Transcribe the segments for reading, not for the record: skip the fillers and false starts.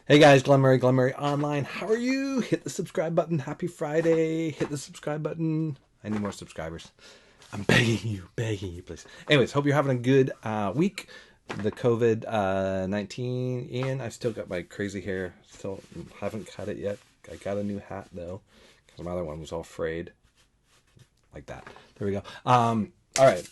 Hey guys, Glenn Murray Online. How are you? Hit the subscribe button. Happy Friday. Hit the subscribe button. I need more subscribers. I'm begging you, please. Anyways, hope you're having a good week. The COVID 19 in. I've still got my crazy hair. Still haven't cut it yet. I got a new hat though, because my other one was all frayed. Like that. There we go. All right.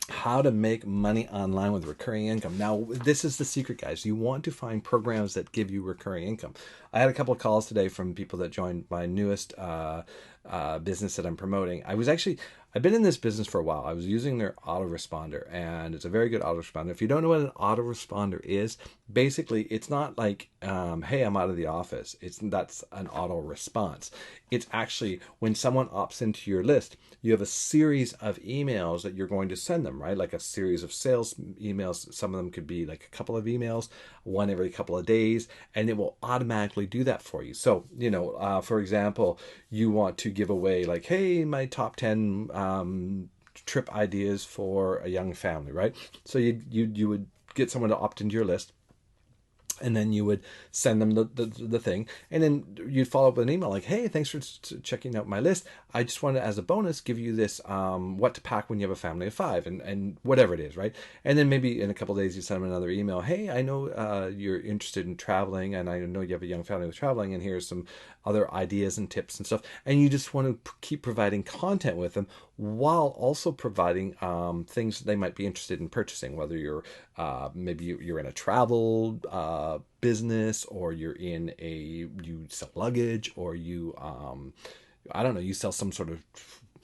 How to make money online with recurring income. Now, this is the secret, guys. You want to find programs that give you recurring income. I had a couple of calls today from people that joined my newest business that I'm promoting. I've been in this business for a while. I was using their autoresponder, and it's a very good autoresponder. If you don't know what an autoresponder is, basically it's not like, hey, I'm out of the office. That's an auto response. It's actually when someone opts into your list, you have a series of emails that you're going to send them, right? Like a series of sales emails. Some of them could be like a couple of emails, one every couple of days, and it will automatically do that for you. So, for example, you want to give away like, hey, my top 10 trip ideas for a young family, right? So you would get someone to opt into your list, and then you would send them the thing, and then you'd follow up with an email like, hey, thanks for checking out my list. I just wanted, as a bonus, give you this what to pack when you have a family of 5, and whatever it is, right? And then maybe in a couple of days you send them another email. Hey, I know you're interested in traveling, and I know you have a young family with traveling, and here's some other ideas and tips and stuff. And you just want to keep providing content with them while also providing things that they might be interested in purchasing, whether you're maybe you're in a travel business, or you sell luggage, or you I don't know, you sell some sort of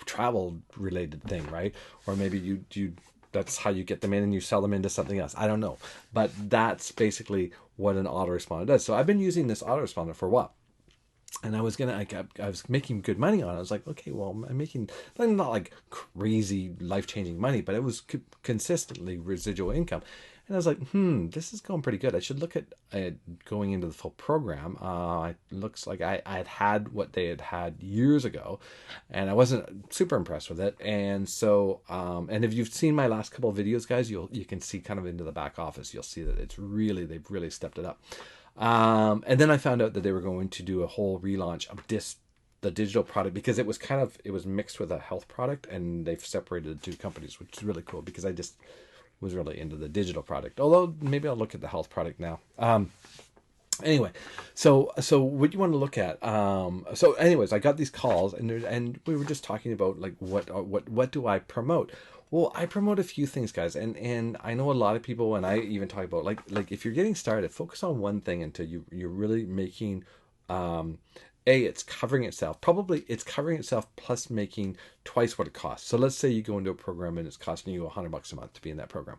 travel related thing, right? Or maybe you that's how you get them in, and you sell them into something else. I don't know, but that's basically what an autoresponder does. So I've been using this autoresponder for a while. And I was making good money on it. I was like, okay, well, I'm making not like crazy life changing money, but it was consistently residual income. And I was like, this is going pretty good. I should look at going into the full program. It looks like I had what they had years ago, and I wasn't super impressed with it. And so, and if you've seen my last couple of videos, guys, you can see kind of into the back office. You'll see that they've really stepped it up. And then I found out that they were going to do a whole relaunch of the digital product, because it was mixed with a health product, and they've separated the two companies, which is really cool, because I just was really into the digital product. Although maybe I'll look at the health product now. Anyway, so what you want to look at. So anyways, I got these calls, and we were just talking about like what do I promote? Well, I promote a few things, guys, and I know a lot of people, and I even talk about like if you're getting started, focus on one thing until you're really making it's covering itself. Probably it's covering itself plus making twice what it costs. So let's say you go into a program and it's costing you $100 a month to be in that program.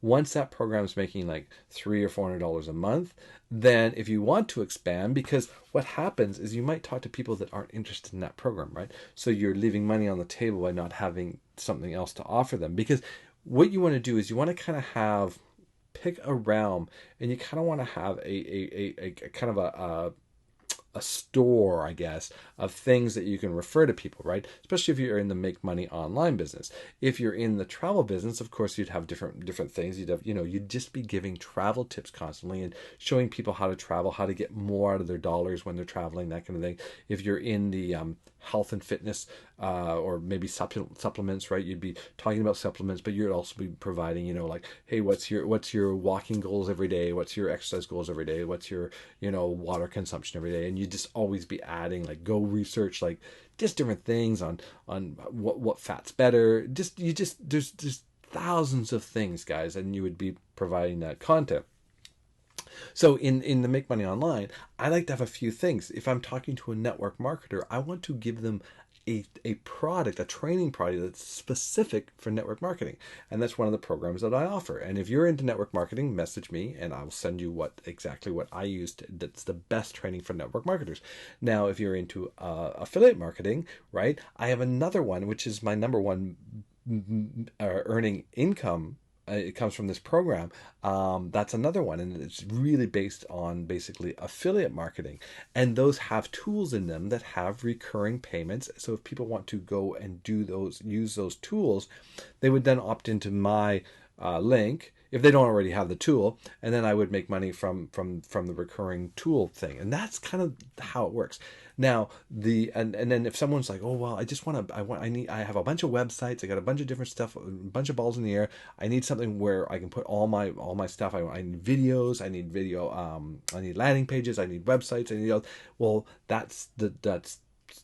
Once that program is making like $300 or $400 a month, then if you want to expand, because what happens is you might talk to people that aren't interested in that program, right? So you're leaving money on the table by not having something else to offer them. Because what you want to do is you want to kind of pick a realm, and you kind of want to have a kind of a store, I guess, of things that you can refer to people, right? Especially if you're in the make money online business. If you're in the travel business, of course, you'd have different things. You'd just be giving travel tips constantly and showing people how to travel, how to get more out of their dollars when they're traveling, that kind of thing. If you're in the health and fitness, or maybe supplements, right? You'd be talking about supplements, but you'd also be providing, like, hey, what's your walking goals every day? What's your exercise goals every day? What's your, water consumption every day? And you just always be adding, like, go research, like, just different things on what fat's better. There's thousands of things, guys, and you would be providing that content. So in the Make Money Online, I like to have a few things. If I'm talking to a network marketer, I want to give them a product, a training product that's specific for network marketing. And that's one of the programs that I offer. And if you're into network marketing, message me and I'll send you exactly what I use that's the best training for network marketers. Now, if you're into affiliate marketing, right, I have another one, which is my number one earning income. It comes from this program. That's another one, and it's really based on basically affiliate marketing. And those have tools in them that have recurring payments. So if people want to go and use those tools, they would then opt into my link if they don't already have the tool, and then I would make money from the recurring tool thing. And that's kind of how it works. Now and then if someone's like, oh well, I have a bunch of websites, I got a bunch of different stuff, a bunch of balls in the air, I need something where I can put all my stuff. I need videos, I need I need landing pages, I need websites, I need, well, that's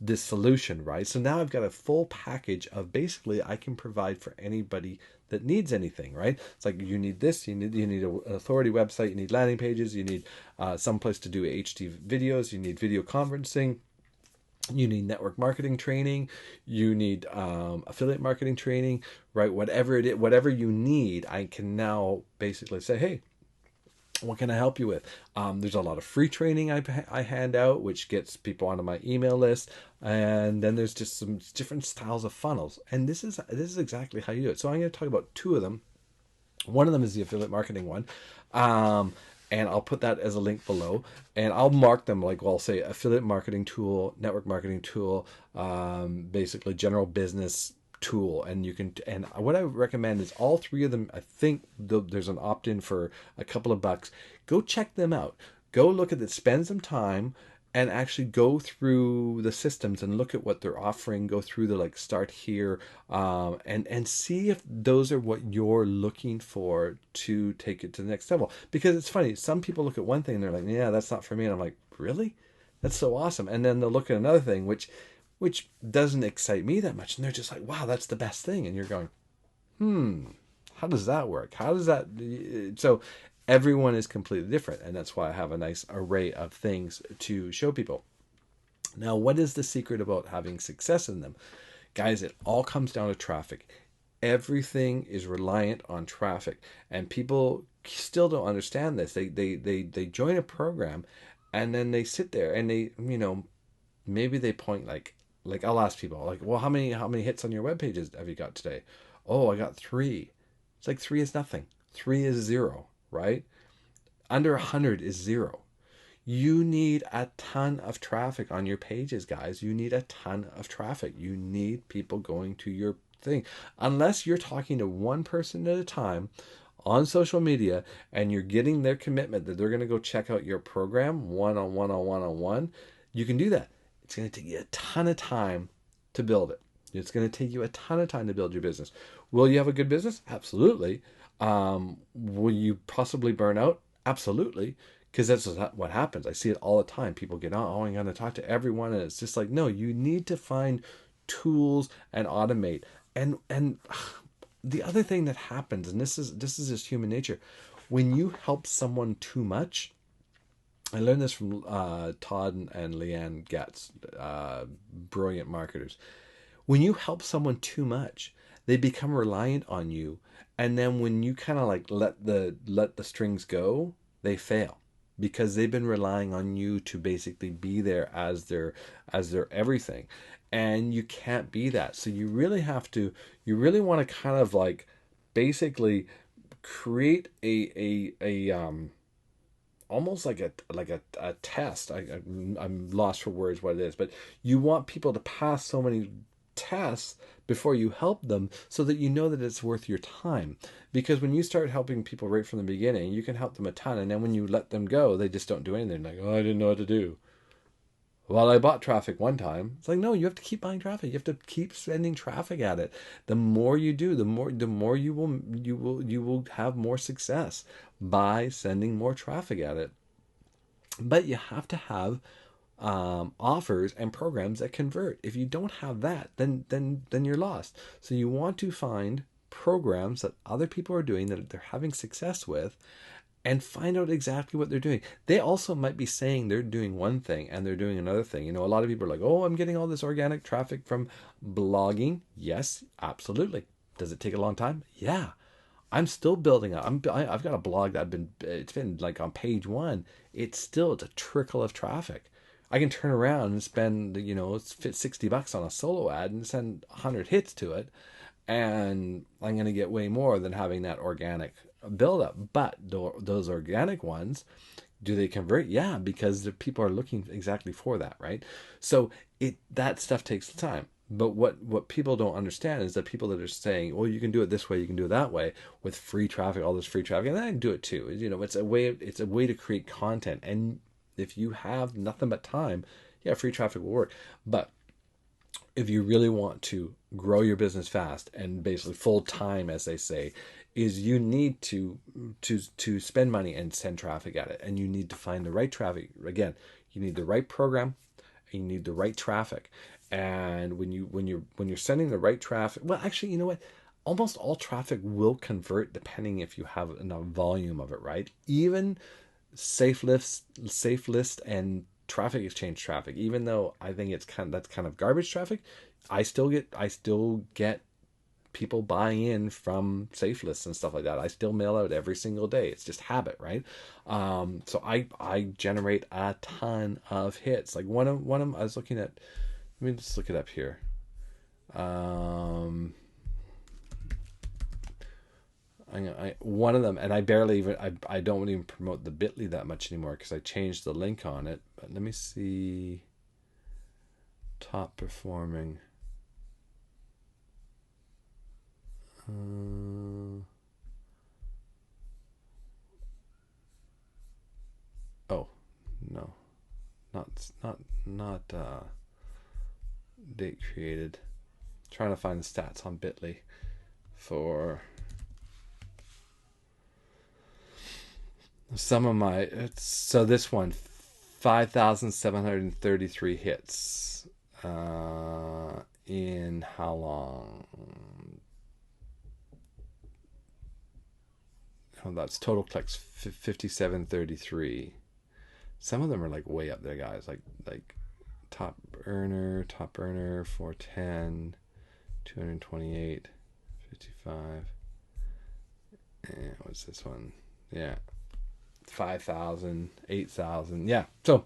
this solution, right? So now I've got a full package of basically I can provide for anybody that needs anything, right? It's like, you need this, you need an authority website, you need landing pages, you need some place to do HD videos, you need video conferencing, you need network marketing training, you need affiliate marketing training, right? Whatever it is, whatever you need, I can now basically say, hey, what can I help you with? There's a lot of free training I hand out, which gets people onto my email list. And then there's just some different styles of funnels. And this is exactly how you do it. So I'm going to talk about two of them. One of them is the affiliate marketing one. And I'll put that as a link below. And I'll mark them like, well, I'll say affiliate marketing tool, network marketing tool, basically general business tool. And what I recommend is all three of them. I think there's an opt-in for a couple of bucks. Go check them out. Go look at it, spend some time, and actually go through the systems and look at what they're offering. Go through the like start here, and see if those are what you're looking for to take it to the next level. Because it's funny, some people look at one thing and they're like, yeah, that's not for me. And I'm like, really? That's so awesome. And then they'll look at another thing which doesn't excite me that much, and they're just like, wow, that's the best thing. And you're going, how does that work? How does that? So everyone is completely different, and that's why I have a nice array of things to show people. Now, what is the secret about having success in them? Guys, it all comes down to traffic. Everything is reliant on traffic, and people still don't understand this. They join a program, and then they sit there and they, maybe they point like I'll ask people like, well, how many hits on your web pages have you got today? Oh, I got 3. It's like 3 is nothing. 3 is 0, right? Under 100 is 0. You need a ton of traffic on your pages, guys. You need a ton of traffic. You need people going to your thing. Unless you're talking to one person at a time on social media and you're getting their commitment that they're going to go check out your program one-on-one, you can do that. It's going to take you a ton of time to build it. It's going to take you a ton of time to build your business. Will you have a good business? Absolutely. Will you possibly burn out? Absolutely. Because that's what happens. I see it all the time. People get, oh, I'm going to talk to everyone. And it's just like, no, you need to find tools and automate. And the other thing that happens, and this is just human nature, when you help someone too much, I learned this from Todd and Leanne Getz, brilliant marketers. When you help someone too much, they become reliant on you, and then when you kind of like let the strings go, they fail because they've been relying on you to basically be there as their everything, and you can't be that. So you really want to kind of like basically create a almost like a test. I'm lost for words what it is, but you want people to pass so many tests before you help them so that you know that it's worth your time. Because when you start helping people right from the beginning, you can help them a ton, and then when you let them go, they just don't do anything. Like, oh, I didn't know what to do. Well, I bought traffic one time. It's like, no, you have to keep buying traffic. You have to keep sending traffic at it. The more you do, the more you will have more success by sending more traffic at it. But you have to have offers and programs that convert. If you don't have that, then you're lost. So you want to find programs that other people are doing that they're having success with, and find out exactly what they're doing. They also might be saying they're doing one thing and they're doing another thing. A lot of people are like, oh, I'm getting all this organic traffic from blogging. Yes, absolutely. Does it take a long time? Yeah. I'm still building up. I've got a blog that it's been like on page 1. It's a trickle of traffic. I can turn around and spend, $60 on a solo ad and send 100 hits to it. And I'm going to get way more than having that organic buildup. But those organic ones, do they convert? Yeah, because the people are looking exactly for that, right? So that stuff takes time. But what people don't understand is that people that are saying, well, you can do it this way, you can do it that way with free traffic, all this free traffic, and I can do it too. You know, it's a way to create content. And if you have nothing but time, yeah, free traffic will work. But if you really want to grow your business fast and basically full time, as they say, is you need to spend money and send traffic at it, and you need to find the right traffic. Again, you need the right program, and you need the right traffic. And when you're sending the right traffic, well, actually, you know what? Almost all traffic will convert depending if you have enough volume of it, right? Even safe list, and traffic exchange traffic. Even though I think that's kind of garbage traffic, I still get people buying in from safe lists and stuff like that. I still mail out every single day. It's just habit, right? So I generate a ton of hits. Like one of them I was looking at. Let me just look it up here. One of them, and I barely even I don't even promote the Bitly that much anymore because I changed the link on it. But let me see. Top performing. Oh no, not date created. Trying to find the stats on Bitly for some of my. So this one, 5,733 hits. In how long? Oh, that's total clicks 5,733. Some of them are like way up there, guys. Like top earner 410, 228, 55. And what's this one? Yeah, 5,000, 8,000. Yeah. So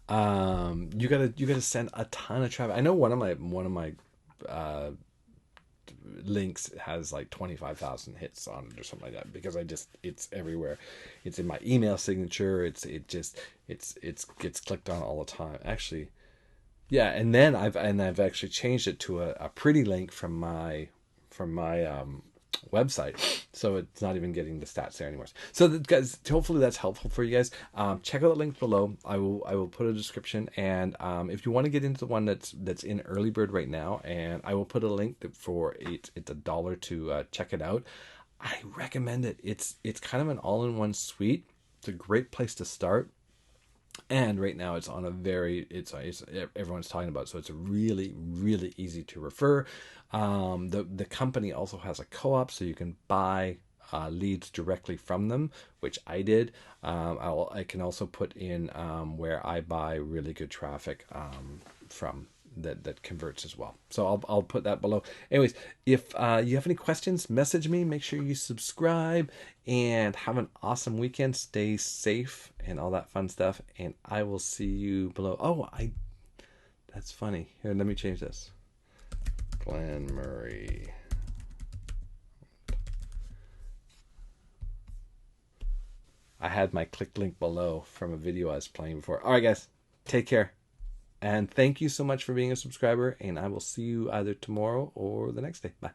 you gotta send a ton of traffic. I know one of my links has like 25,000 hits on it or something like that, because it's everywhere. It's in my email signature. It gets clicked on all the time. Actually, yeah. And then I've actually changed it to a pretty link from my website, so it's not even getting the stats there anymore. So guys, hopefully that's helpful for you guys. Check out the link below. I will put a description, and if you want to get into the one that's in early bird right now, and I will put a link for it's $1 to check it out. I recommend it. It's kind of an all-in-one suite. It's a great place to start. And right now it's on a it's everyone's talking about it, so it's really, really easy to refer. The company also has a co-op, so you can buy leads directly from them, which I did. I can also put in where I buy really good traffic from that converts as well. So I'll put that below. Anyways, if you have any questions, message me. Make sure you subscribe, and have an awesome weekend. Stay safe and all that fun stuff. And I will see you below. Oh, that's funny. Here, let me change this. Glenn Murray. I had my click link below from a video I was playing before. All right, guys, take care. And thank you so much for being a subscriber, and I will see you either tomorrow or the next day. Bye.